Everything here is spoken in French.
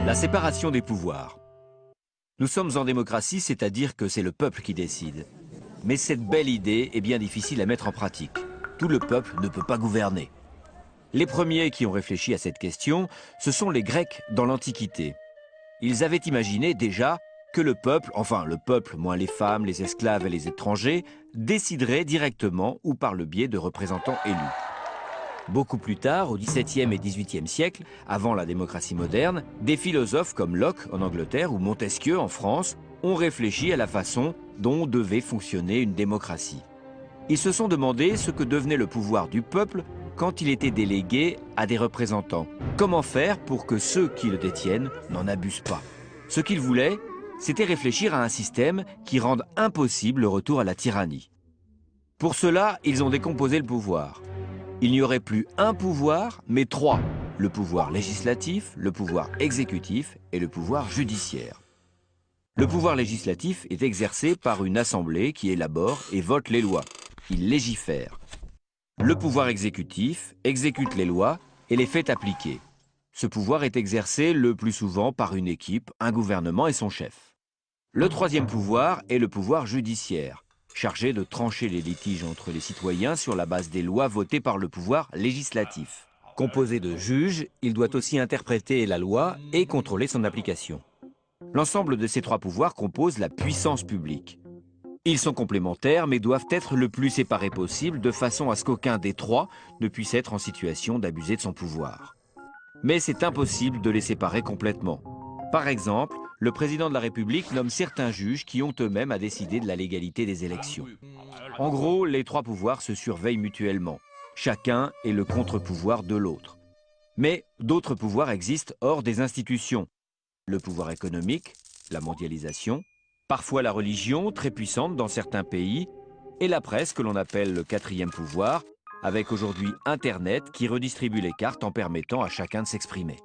La séparation des pouvoirs. Nous sommes en démocratie, c'est-à-dire que c'est le peuple qui décide. Mais cette belle idée est bien difficile à mettre en pratique. Tout le peuple ne peut pas gouverner. Les premiers qui ont réfléchi à cette question, ce sont les Grecs dans l'Antiquité. Ils avaient imaginé déjà que le peuple, enfin le peuple moins les femmes, les esclaves et les étrangers, déciderait directement ou par le biais de représentants élus. Beaucoup plus tard, au XVIIe et XVIIIe siècle, avant la démocratie moderne, des philosophes comme Locke en Angleterre ou Montesquieu en France ont réfléchi à la façon dont devait fonctionner une démocratie. Ils se sont demandé ce que devenait le pouvoir du peuple quand il était délégué à des représentants. Comment faire pour que ceux qui le détiennent n'en abusent pas? Ce qu'ils voulaient, c'était réfléchir à un système qui rende impossible le retour à la tyrannie. Pour cela, ils ont décomposé le pouvoir. Il n'y aurait plus un pouvoir, mais trois. Le pouvoir législatif, le pouvoir exécutif et le pouvoir judiciaire. Le pouvoir législatif est exercé par une assemblée qui élabore et vote les lois. Il légifère. Le pouvoir exécutif exécute les lois et les fait appliquer. Ce pouvoir est exercé le plus souvent par une équipe, un gouvernement et son chef. Le troisième pouvoir est le pouvoir judiciaire, chargé de trancher les litiges entre les citoyens sur la base des lois votées par le pouvoir législatif. Composé de juges, il doit aussi interpréter la loi et contrôler son application. L'ensemble de ces trois pouvoirs compose la puissance publique. Ils sont complémentaires mais doivent être le plus séparés possible de façon à ce qu'aucun des trois ne puisse être en situation d'abuser de son pouvoir. Mais c'est impossible de les séparer complètement. Par exemple, le président de la République nomme certains juges qui ont eux-mêmes à décider de la légalité des élections. En gros, les trois pouvoirs se surveillent mutuellement. Chacun est le contre-pouvoir de l'autre. Mais d'autres pouvoirs existent hors des institutions. Le pouvoir économique, la mondialisation, parfois la religion, très puissante dans certains pays, et la presse que l'on appelle le quatrième pouvoir, avec aujourd'hui Internet qui redistribue les cartes en permettant à chacun de s'exprimer.